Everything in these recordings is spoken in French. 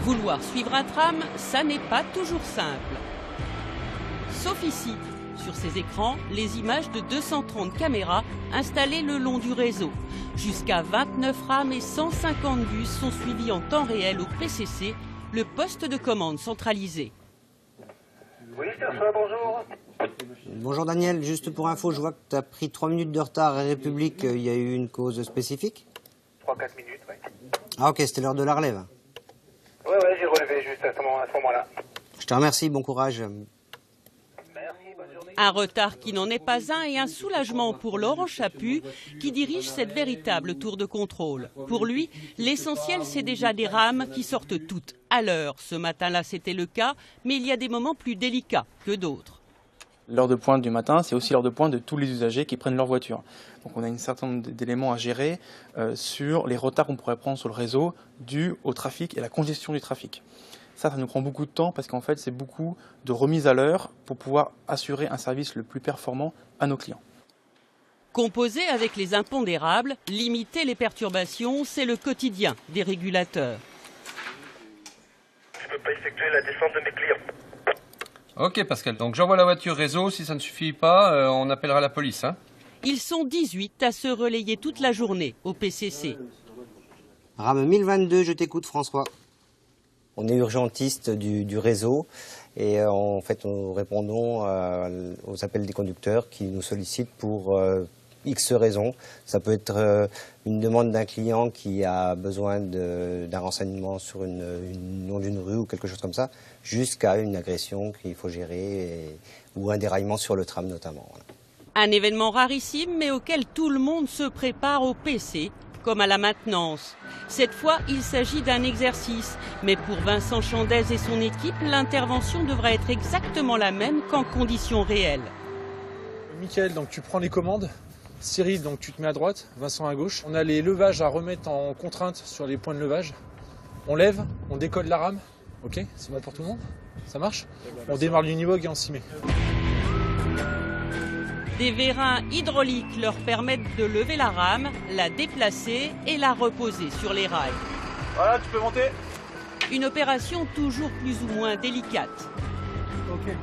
Vouloir suivre un tram, ça n'est pas toujours simple. Sauf ici. Sur ces écrans, les images de 230 caméras installées le long du réseau. Jusqu'à 29 rames et 150 bus sont suivis en temps réel au PCC, le poste de commande centralisé. Oui, François, bonjour. Bonjour Daniel, juste pour info, je vois que tu as pris 3 minutes de retard à République. Il y a eu une cause spécifique? 3-4 minutes, oui. Ah ok, c'était l'heure de la relève. Oui, j'ai relevé juste à ce moment-là. Je te remercie, bon courage. Merci, bonne journée. Un retard qui n'en est pas un et un soulagement pour Laurent Chaput qui dirige cette véritable tour de contrôle. Pour lui, l'essentiel c'est déjà des rames qui sortent toutes à l'heure. Ce matin-là c'était le cas, mais il y a des moments plus délicats que d'autres. L'heure de pointe du matin, c'est aussi l'heure de pointe de tous les usagers qui prennent leur voiture. Donc on a un certain nombre d'éléments à gérer sur les retards qu'on pourrait prendre sur le réseau dû au trafic et à la congestion du trafic. Ça nous prend beaucoup de temps parce qu'en fait, c'est beaucoup de remise à l'heure pour pouvoir assurer un service le plus performant à nos clients. Composer avec les impondérables, limiter les perturbations, c'est le quotidien des régulateurs. Je ne peux pas effectuer la descente de mes clients. Ok Pascal, donc j'envoie la voiture réseau, si ça ne suffit pas, on appellera la police. Hein. Ils sont 18 à se relayer toute la journée au PCC. Rame 1022, je t'écoute François. On est urgentiste du réseau et en fait nous répondons aux appels des conducteurs qui nous sollicitent pour X raisons. Ça peut être une demande d'un client qui a besoin d'un renseignement sur une nom d'une rue ou quelque chose comme ça, jusqu'à une agression qu'il faut gérer ou un déraillement sur le tram notamment. Voilà. Un événement rarissime mais auquel tout le monde se prépare au PC, comme à la maintenance. Cette fois, il s'agit d'un exercice, mais pour Vincent Chandez et son équipe, l'intervention devra être exactement la même qu'en conditions réelles. Mickaël, donc tu prends les commandes. Cyril, donc tu te mets à droite, Vincent à gauche. On a les levages à remettre en contrainte sur les points de levage. On lève, on décolle la rame. Ok, c'est bon pour tout le monde? Ça marche? On démarre l'univog et on s'y met. Des vérins hydrauliques leur permettent de lever la rame, la déplacer et la reposer sur les rails. Voilà, tu peux monter. Une opération toujours plus ou moins délicate. Ok.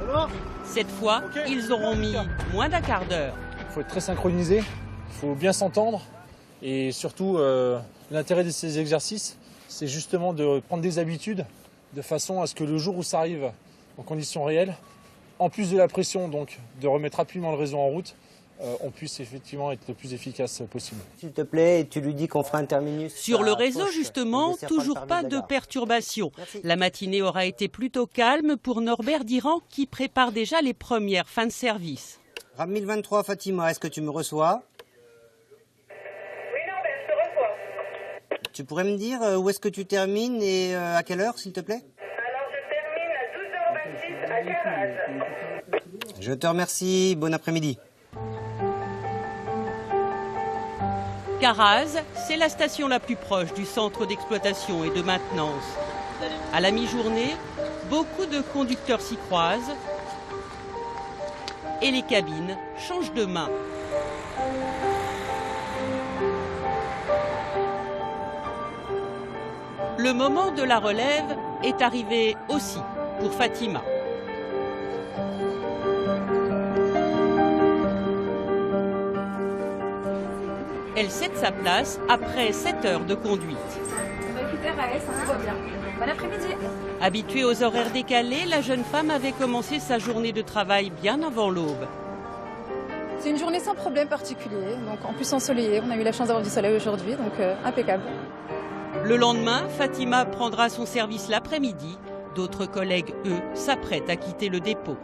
Alors ? Cette fois, ils auront mis moins d'un quart d'heure. Il faut être très synchronisé, il faut bien s'entendre. Et surtout, l'intérêt de ces exercices, c'est justement de prendre des habitudes de façon à ce que le jour où ça arrive en conditions réelles, en plus de la pression donc de remettre rapidement le réseau en route, on puisse effectivement être le plus efficace possible. S'il te plaît, tu lui dis qu'on fera un terminus. Sur le réseau, justement, toujours pas de perturbation. La matinée aura été plutôt calme pour Norbert Diran qui prépare déjà les premières fins de service. Rame 1023, Fatima, est-ce que tu me reçois? Oui, Norbert, je te reçois. Tu pourrais me dire où est-ce que tu termines et à quelle heure, s'il te plaît? Alors, je termine à 12h26 à Caraz. Je te remercie, bon après-midi. Caraz, c'est la station la plus proche du centre d'exploitation et de maintenance. À la mi-journée, beaucoup de conducteurs s'y croisent et les cabines changent de main. Le moment de la relève est arrivé aussi pour Fatima. Elle cède sa place après 7 heures de conduite. On récupère AS, tout va bien. Bon après-midi. Habituée aux horaires décalés, la jeune femme avait commencé sa journée de travail bien avant l'aube. C'est une journée sans problème particulier, donc en plus ensoleillée. On a eu la chance d'avoir du soleil aujourd'hui, donc impeccable. Le lendemain, Fatima prendra son service l'après-midi. D'autres collègues, eux, s'apprêtent à quitter le dépôt.